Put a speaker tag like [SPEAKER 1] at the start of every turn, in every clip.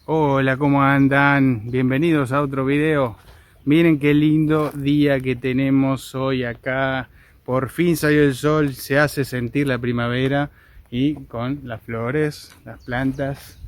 [SPEAKER 1] Hola, ¿cómo andan? Bienvenidos a otro video. Miren qué lindo día que tenemos hoy acá. Por fin salió el sol, se hace sentir la primavera y con las flores, las plantas,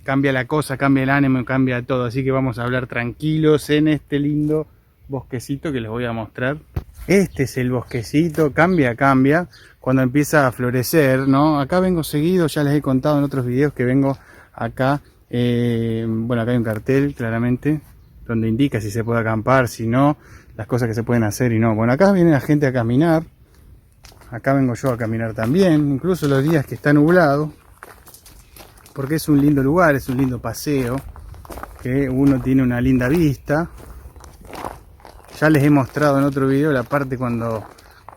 [SPEAKER 1] cambia la cosa, cambia el ánimo, cambia todo. Así que vamos a hablar tranquilos en este lindo bosquecito que les voy a mostrar. Este es el bosquecito, cambia cuando empieza a florecer, ¿no? Acá vengo seguido, ya les he contado en otros videos que vengo acá. Bueno, acá hay un cartel claramente donde indica si se puede acampar, si no, las cosas que se pueden hacer y no. Bueno, acá viene la gente a caminar, acá vengo yo a caminar también, incluso los días que está nublado, porque es un lindo lugar, es un lindo paseo, que uno tiene una linda vista. Ya les he mostrado en otro video la parte cuando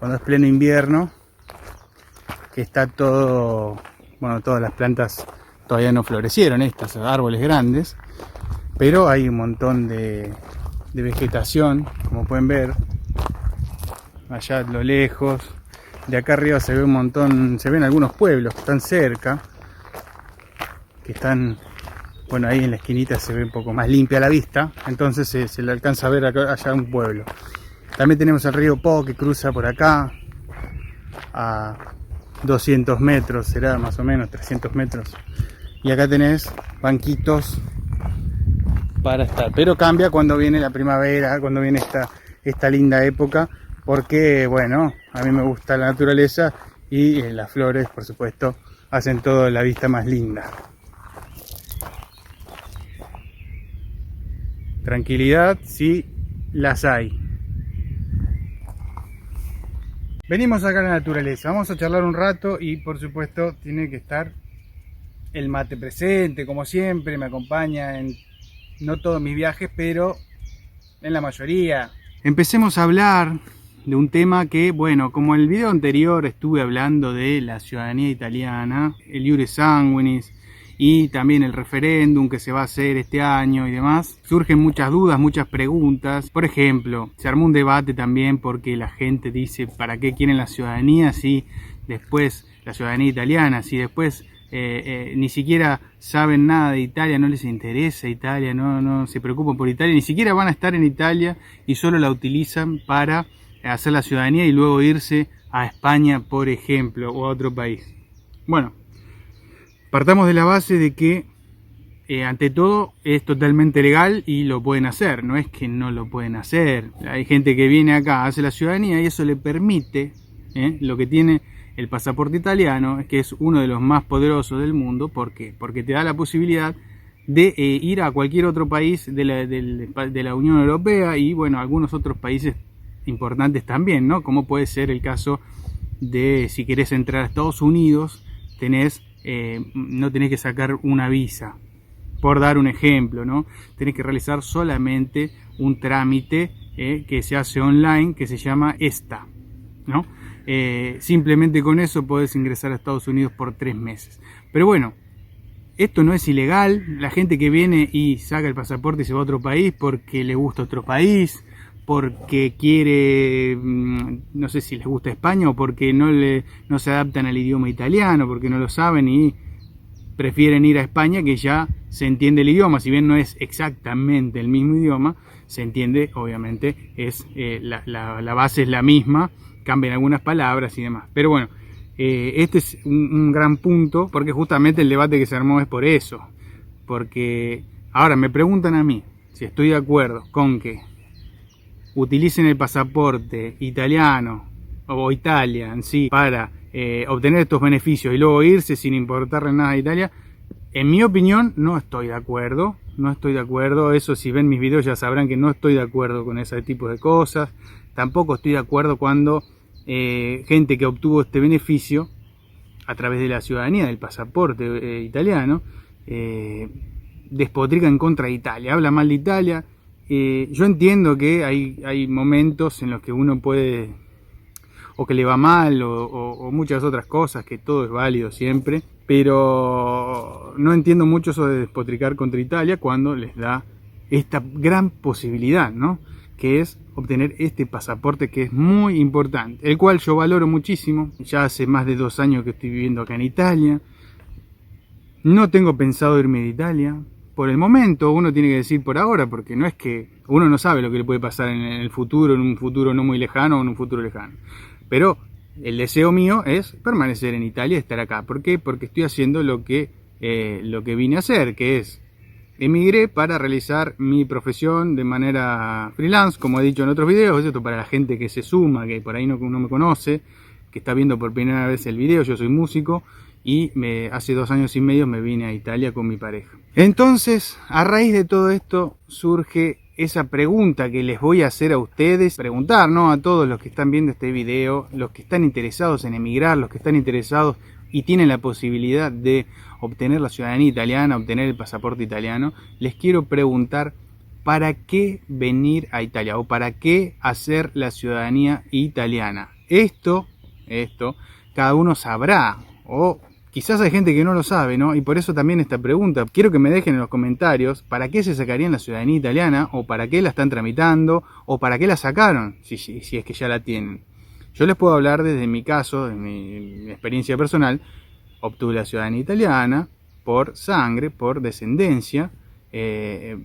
[SPEAKER 1] es pleno invierno, que está todo, bueno, todas las plantas todavía no florecieron, estos árboles grandes, pero hay un montón de vegetación, como pueden ver, allá a lo lejos. De acá arriba se ve un montón, se ven algunos pueblos que están cerca, que están, bueno, ahí en la esquinita se ve un poco más limpia la vista, entonces se le alcanza a ver acá, allá un pueblo. También tenemos el río Po que cruza por acá a 200 metros, será más o menos 300 metros. Y acá tenés banquitos para estar. Pero cambia cuando viene la primavera, cuando viene esta linda época, porque bueno, a mí me gusta la naturaleza y las flores, por supuesto, hacen toda la vista más linda. Tranquilidad, sí las hay. Venimos acá a la naturaleza, vamos a charlar un rato y por supuesto tiene que estar el mate presente, como siempre, me acompaña en no todos mis viajes, pero en la mayoría. Empecemos a hablar de un tema que, bueno, como en el video anterior estuve hablando de la ciudadanía italiana, el Iure Sanguinis, y también el referéndum que se va a hacer este año y demás, surgen muchas dudas, muchas preguntas. Por ejemplo, se armó un debate también porque la gente dice, ¿para qué quieren la ciudadanía si después, la ciudadanía italiana, si después ni siquiera saben nada de Italia, no les interesa Italia, no se preocupan por Italia, ni siquiera van a estar en Italia y solo la utilizan para hacer la ciudadanía y luego irse a España, por ejemplo, o a otro país? Bueno, partamos de la base de que ante todo es totalmente legal y lo pueden hacer, no es que no lo pueden hacer. Hay gente que viene acá, hace la ciudadanía y eso le permite, lo que tiene el pasaporte italiano, que es uno de los más poderosos del mundo. ¿Por qué? Porque te da la posibilidad de ir a cualquier otro país de la Unión Europea y bueno, algunos otros países importantes también, ¿no? Como puede ser el caso de si querés entrar a Estados Unidos, no tenés que sacar una visa, por dar un ejemplo, ¿no? Tenés que realizar solamente un trámite que se hace online, que se llama ESTA, ¿no? Simplemente con eso podés ingresar a Estados Unidos por 3 meses. Pero bueno, esto no es ilegal. La gente que viene y saca el pasaporte y se va a otro país porque le gusta otro país, porque quiere, no sé si les gusta España o porque no se adaptan al idioma italiano, porque no lo saben y prefieren ir a España, que ya se entiende el idioma, si bien no es exactamente el mismo idioma, se entiende, obviamente, la base es la misma, cambian algunas palabras y demás. Pero bueno, este es un gran punto, porque justamente el debate que se armó es por eso. Porque ahora me preguntan a mí si estoy de acuerdo con que utilicen el pasaporte italiano o Italia en sí para obtener estos beneficios y luego irse sin importarle nada a Italia. En mi opinión no estoy de acuerdo, eso si ven mis videos ya sabrán que no estoy de acuerdo con ese tipo de cosas. Tampoco estoy de acuerdo cuando gente que obtuvo este beneficio a través de la ciudadanía, del pasaporte italiano, despotrica en contra de Italia, habla mal de Italia. Yo entiendo que hay momentos en los que uno puede, o que le va mal, o muchas otras cosas, que todo es válido siempre, pero no entiendo mucho eso de despotricar contra Italia cuando les da esta gran posibilidad, ¿no? Que es obtener este pasaporte, que es muy importante, el cual yo valoro muchísimo. Ya hace más de 2 años que estoy viviendo acá en Italia. No tengo pensado irme de Italia. Por el momento, uno tiene que decir por ahora, porque no es que uno no sabe lo que le puede pasar en el futuro, en un futuro no muy lejano o en un futuro lejano. Pero el deseo mío es permanecer en Italia y estar acá. ¿Por qué? Porque estoy haciendo lo que vine a hacer, que es emigré para realizar mi profesión de manera freelance, como he dicho en otros videos. Esto para la gente que se suma, que por ahí no me conoce, que está viendo por primera vez el video. Yo soy músico y hace 2 años y medio me vine a Italia con mi pareja. Entonces, a raíz de todo esto surge esa pregunta que les voy a hacer a ustedes, preguntar, ¿no?, a todos los que están viendo este video, los que están interesados en emigrar, los que están interesados y tienen la posibilidad de obtener la ciudadanía italiana, obtener el pasaporte italiano. Les quiero preguntar, ¿para qué venir a Italia o para qué hacer la ciudadanía italiana? Esto cada uno sabrá, o quizás hay gente que no lo sabe, ¿no? Y por eso también esta pregunta. Quiero que me dejen en los comentarios para qué se sacarían la ciudadanía italiana, o para qué la están tramitando, o para qué la sacaron, si es que ya la tienen. Yo les puedo hablar desde mi caso, de mi experiencia personal. Obtuve la ciudadanía italiana por sangre, por descendencia,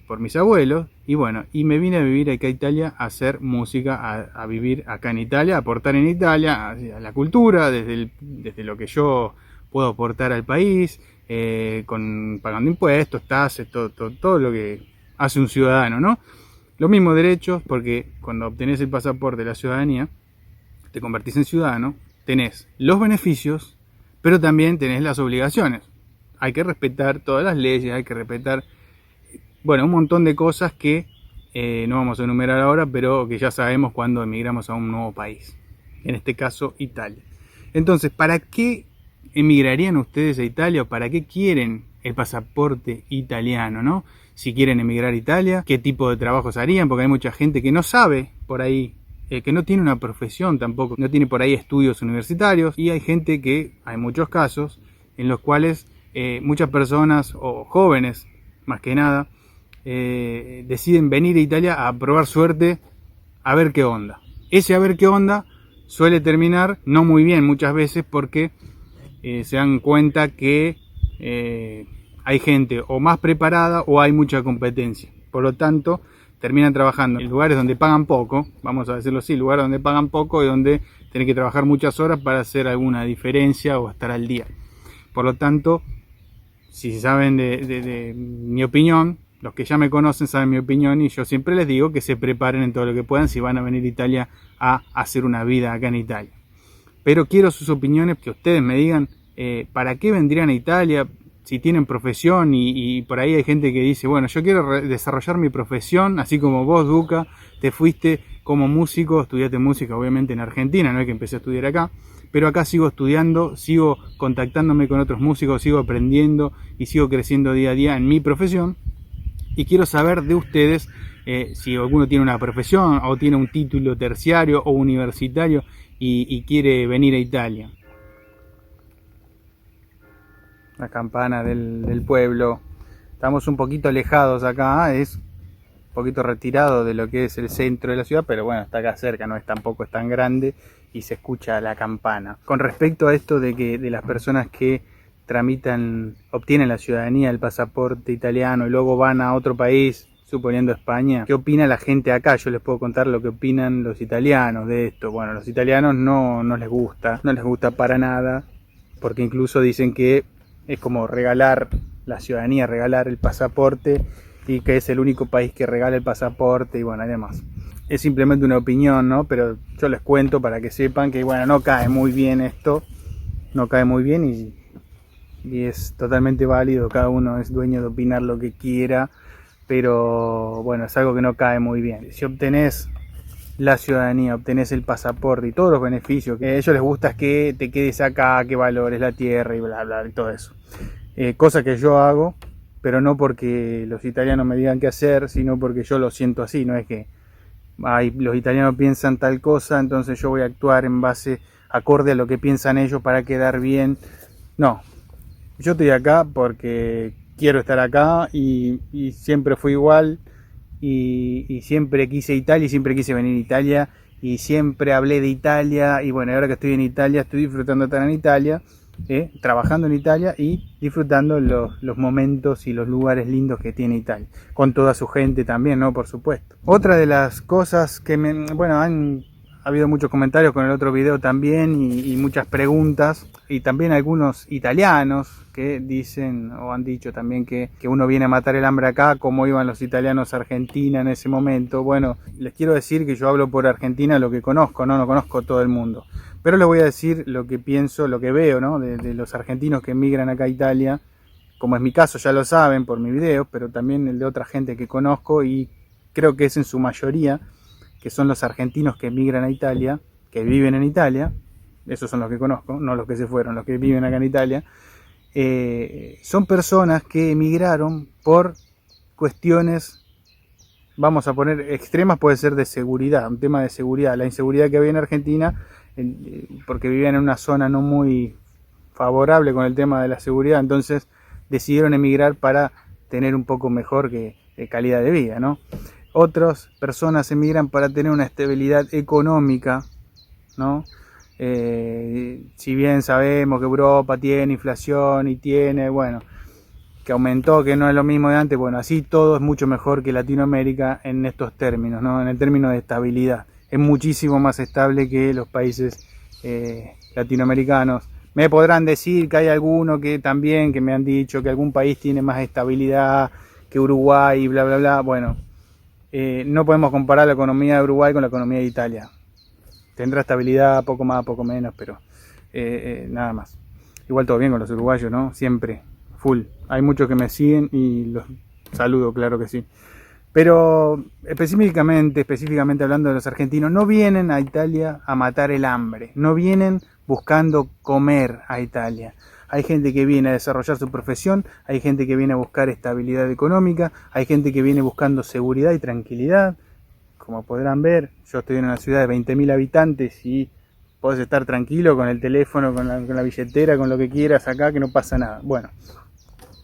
[SPEAKER 1] por mis abuelos, y bueno, y me vine a vivir acá a Italia, a hacer música, a vivir acá en Italia, a aportar en Italia, a la cultura, desde lo que yo puedo aportar al país, pagando impuestos, tasas, todo lo que hace un ciudadano, ¿no? Los mismos derechos, porque cuando obtenés el pasaporte de la ciudadanía, te convertís en ciudadano, tenés los beneficios, pero también tenés las obligaciones. Hay que respetar todas las leyes, hay que respetar, bueno, un montón de cosas que no vamos a enumerar ahora, pero que ya sabemos cuando emigramos a un nuevo país. En este caso, Italia. Entonces, ¿para qué emigrarían ustedes a Italia o para qué quieren el pasaporte italiano, ¿no? Si quieren emigrar a Italia, ¿qué tipo de trabajos harían? Porque hay mucha gente que no sabe por ahí, que no tiene una profesión tampoco, no tiene por ahí estudios universitarios, y hay gente que, hay muchos casos en los cuales muchas personas, o jóvenes más que nada, deciden venir a Italia a probar suerte, a ver qué onda. Ese a ver qué onda suele terminar no muy bien muchas veces, porque se dan cuenta que hay gente o más preparada o hay mucha competencia. Por lo tanto, terminan trabajando en lugares donde pagan poco, vamos a decirlo así, lugares donde pagan poco y donde tienen que trabajar muchas horas para hacer alguna diferencia o estar al día. Por lo tanto, si saben de mi opinión, los que ya me conocen saben mi opinión, y yo siempre les digo que se preparen en todo lo que puedan si van a venir a Italia a hacer una vida acá en Italia. Pero quiero sus opiniones, que ustedes me digan para qué vendrían a Italia, si tienen profesión, y por ahí hay gente que dice, bueno, yo quiero desarrollar mi profesión, así como vos, Duca, te fuiste como músico, estudiaste música obviamente en Argentina, no es que empecé a estudiar acá, pero acá sigo estudiando, sigo contactándome con otros músicos, sigo aprendiendo y sigo creciendo día a día en mi profesión, y quiero saber de ustedes si alguno tiene una profesión o tiene un título terciario o universitario y quiere venir a Italia. La campana del pueblo. Estamos un poquito alejados acá, es un poquito retirado de lo que es el centro de la ciudad, pero bueno, está acá cerca, tampoco es tan grande y se escucha la campana. Con respecto a esto de las personas que obtienen la ciudadanía, el pasaporte italiano y luego van a otro país, suponiendo España, ¿qué opina la gente acá? Yo les puedo contar lo que opinan los italianos de esto. Bueno, los italianos no les gusta para nada, porque incluso dicen que es como regalar la ciudadanía, regalar el pasaporte, y que es el único país que regala el pasaporte, y bueno, además es simplemente una opinión, ¿no? Pero yo les cuento para que sepan que, bueno, no cae muy bien esto, no cae muy bien, y es totalmente válido, cada uno es dueño de opinar lo que quiera, pero bueno, es algo que no cae muy bien. Si obtenés la ciudadanía, obtenés el pasaporte y todos los beneficios que a ellos les gusta, es que te quedes acá, que valores la tierra y bla bla y todo eso, cosa que yo hago, pero no porque los italianos me digan qué hacer, sino porque yo lo siento así. No es que los italianos piensan tal cosa, entonces yo voy a actuar en base acorde a lo que piensan ellos para quedar bien. No, yo estoy acá porque quiero estar acá, y siempre fui igual. Y siempre quise Italia, y siempre quise venir a Italia, y siempre hablé de Italia, y bueno, ahora que estoy en Italia, estoy disfrutando de estar en Italia, trabajando en Italia y disfrutando los momentos y los lugares lindos que tiene Italia, con toda su gente también, ¿no? Por supuesto. Otra de las cosas que ha habido muchos comentarios con el otro video también y muchas preguntas, y también algunos italianos que dicen o han dicho también que uno viene a matar el hambre acá, como iban los italianos a Argentina en ese momento. Bueno, les quiero decir que yo hablo por Argentina lo que conozco, no conozco todo el mundo, pero les voy a decir lo que pienso, lo que veo, ¿no? de los argentinos que emigran acá a Italia, como es mi caso, ya lo saben por mi video, pero también el de otra gente que conozco, y creo que es en su mayoría, que son los argentinos que emigran a Italia, que viven en Italia. Esos son los que conozco, no los que se fueron, los que viven acá en Italia. Son personas que emigraron por cuestiones, vamos a poner extremas, puede ser de seguridad, un tema de seguridad, la inseguridad que había en Argentina, porque vivían en una zona no muy favorable con el tema de la seguridad, entonces decidieron emigrar para tener un poco mejor calidad de vida, ¿no? Otras personas emigran para tener una estabilidad económica, ¿no? Si bien sabemos que Europa tiene inflación y tiene, bueno, que aumentó, que no es lo mismo de antes, bueno, así todo es mucho mejor que Latinoamérica en estos términos, ¿no? En el término de estabilidad. Es muchísimo más estable que los países latinoamericanos. Me podrán decir que hay alguno que también, que me han dicho que algún país tiene más estabilidad que Uruguay y bla, bla, bla. Bueno, no podemos comparar la economía de Uruguay con la economía de Italia. Tendrá estabilidad, poco más, poco menos, pero nada más. Igual todo bien con los uruguayos, ¿no? Siempre, full. Hay muchos que me siguen y los saludo, claro que sí. Pero específicamente hablando de los argentinos, no vienen a Italia a matar el hambre, no vienen buscando comer a Italia. Hay gente que viene a desarrollar su profesión, hay gente que viene a buscar estabilidad económica, hay gente que viene buscando seguridad y tranquilidad. Como podrán ver, yo estoy en una ciudad de 20.000 habitantes y podés estar tranquilo con el teléfono, con la billetera, con lo que quieras acá, que no pasa nada. Bueno,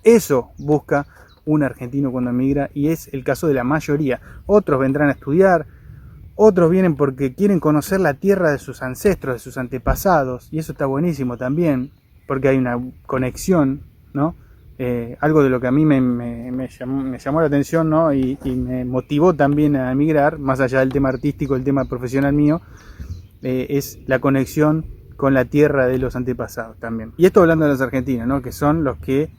[SPEAKER 1] eso busca un argentino cuando emigra y es el caso de la mayoría. Otros vendrán a estudiar, otros vienen porque quieren conocer la tierra de sus ancestros, de sus antepasados, y eso está buenísimo también, porque hay una conexión, ¿no? Algo de lo que a mí me llamó la atención, ¿no? y me motivó también a emigrar, más allá del tema artístico, el tema profesional mío, es la conexión con la tierra de los antepasados también. Y esto hablando de los argentinos, ¿no? Que son los que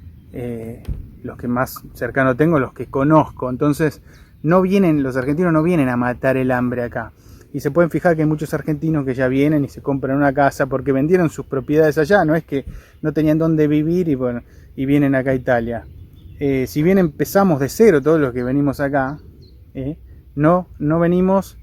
[SPEAKER 1] más cercano tengo, los que conozco. Entonces los argentinos no vienen a matar el hambre acá. Y se pueden fijar que hay muchos argentinos que ya vienen y se compran una casa porque vendieron sus propiedades allá, no es que no tenían dónde vivir y vienen acá a Italia. Si bien empezamos de cero todos los que venimos acá, no venimos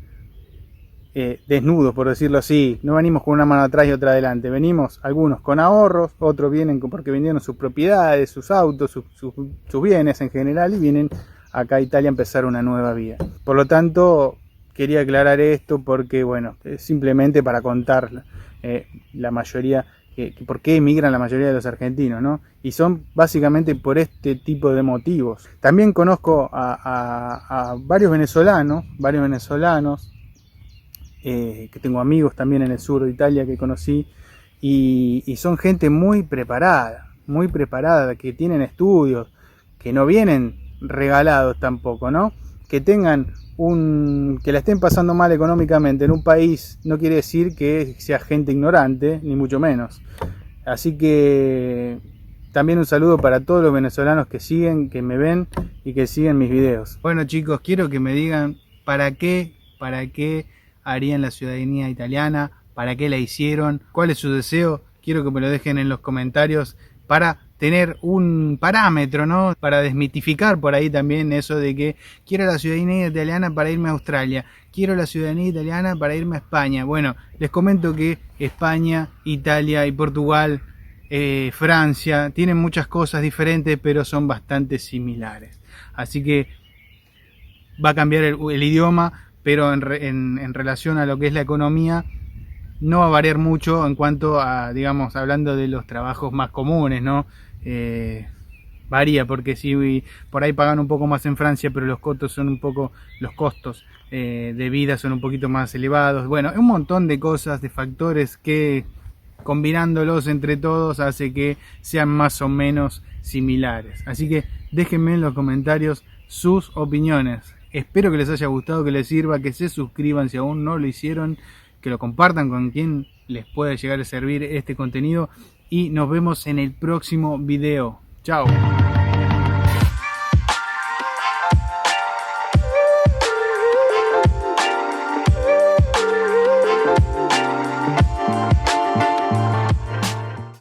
[SPEAKER 1] desnudos, por decirlo así, no venimos con una mano atrás y otra adelante, venimos algunos con ahorros, otros vienen porque vendieron sus propiedades, sus autos, sus bienes en general, y vienen acá a Italia a empezar una nueva vida. Por lo tanto, quería aclarar esto porque, bueno, simplemente para contar la mayoría, por qué emigran la mayoría de los argentinos, ¿no? Y son básicamente por este tipo de motivos. También conozco a varios venezolanos, que tengo amigos también en el sur de Italia que conocí, y son gente muy preparada, que tienen estudios, que no vienen regalados tampoco, ¿no? Que tengan que la estén pasando mal económicamente en un país no quiere decir que sea gente ignorante, ni mucho menos. Así que también un saludo para todos los venezolanos que me ven y que siguen mis videos. Bueno, chicos, quiero que me digan para qué harían la ciudadanía italiana, para qué la hicieron, cuál es su deseo. Quiero que me lo dejen en los comentarios para tener un parámetro, ¿no? Para desmitificar por ahí también eso de que quiero la ciudadanía italiana para irme a Australia, quiero la ciudadanía italiana para irme a España. Bueno, les comento que España, Italia y Portugal, Francia, tienen muchas cosas diferentes, pero son bastante similares. Así que va a cambiar el idioma, pero en relación a lo que es la economía, no va a variar mucho en cuanto a, digamos, hablando de los trabajos más comunes, ¿no? Varía, porque si por ahí pagan un poco más en Francia, pero los costos de vida son un poquito más elevados. Bueno, un montón de cosas, de factores que combinándolos entre todos hace que sean más o menos similares. Así que déjenme en los comentarios sus opiniones. Espero que les haya gustado, que les sirva, que se suscriban si aún no lo hicieron, que lo compartan con quien les pueda llegar a servir este contenido y nos vemos en el próximo video. Chao.